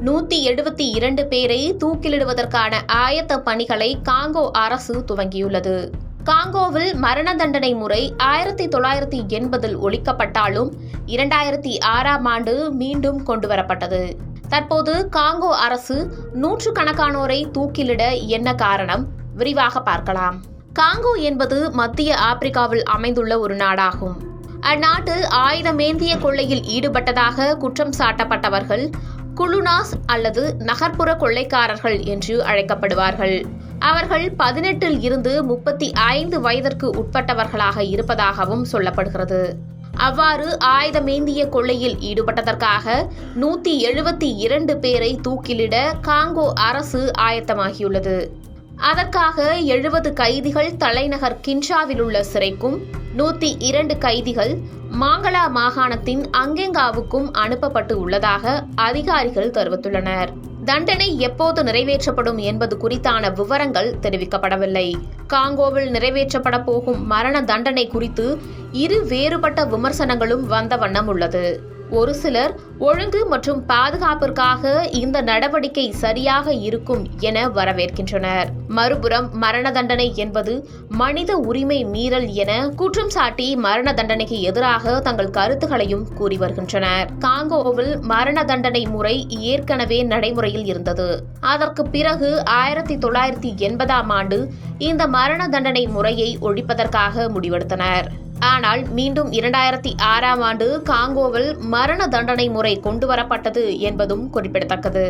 172 பேரை தூக்கிலிடுவதற்கான ஆயத்த பணிகளை காங்கோ அரசு துவங்கியுள்ளது. காங்கோவில் மரண தண்டனை முறை 1980 ஒழிக்கப்பட்டாலும் 2006ஆம் ஆண்டு மீண்டும் கொண்டுவரப்பட்டது. தற்போது காங்கோ அரசு நூற்றுக்கணக்கானோரை தூக்கிலிட என்ன காரணம்? விரிவாக பார்க்கலாம். காங்கோ என்பது மத்திய ஆப்பிரிக்காவில் அமைந்துள்ள ஒரு நாடாகும். அந்நாட்டு ஆயுதமேந்திய கொள்ளையில் ஈடுபட்டதாக குற்றம் சாட்டப்பட்டவர்கள் குலுனாஸ் அல்லது நகர்ப்புற கொள்ளைக்காரர்கள் என்று அழைக்கப்படுவார்கள். அவர்கள் 18 இருந்து 35 வயதிற்கு உட்பட்டவர்களாக இருப்பதாகவும் சொல்லப்படுகிறது. அவ்வாறு ஆயுதமேந்திய கொள்ளையில் ஈடுபட்டதற்காக 172 பேரை தூக்கிலிட காங்கோ அரசு ஆயத்தமாகியுள்ளது. அதற்காக 70 கைதிகள் தலைநகர் கின்ஷாவில் உள்ள சிறைக்கும் 102 கைதிகள் மாங்களா மாகாணத்தின் அங்கெங்காவுக்கும் அனுப்பப்பட்டு உள்ளதாக அதிகாரிகள் தெரிவித்துள்ளனர். தண்டனை எப்போது நிறைவேற்றப்படும் என்பது குறித்தான விவரங்கள் தெரிவிக்கப்படவில்லை. காங்கோவில் நிறைவேற்றப்பட போகும் மரண தண்டனை குறித்து இரு வேறுபட்ட விமர்சனங்களும் வந்த வண்ணம் உள்ளது. ஒரு சிலர் ஒழுங்கு மற்றும் பாதுகாப்பிற்காக இந்த நடவடிக்கை சரியாக இருக்கும் என வரவேற்கின்றனர். மறுபுறம் மரண தண்டனை என்பது மனித உரிமை மீறல் என குற்றம் சாட்டி மரண தண்டனைக்கு எதிராக தங்கள் கருத்துக்களையும் கூறி வருகின்றனர். காங்கோவில் மரண தண்டனை முறை ஏற்கனவே நடைமுறையில் இருந்தது. அதற்கு பிறகு 1980ஆம் ஆண்டு இந்த மரண தண்டனை முறையை ஒழிப்பதற்காக முடிவெடுத்தனர். ஆனால் மீண்டும் 2006ஆம் ஆண்டு காங்கோவில் மரண தண்டனை முறை கொண்டுவரப்பட்டது என்பதும் குறிப்பிடத்தக்கது.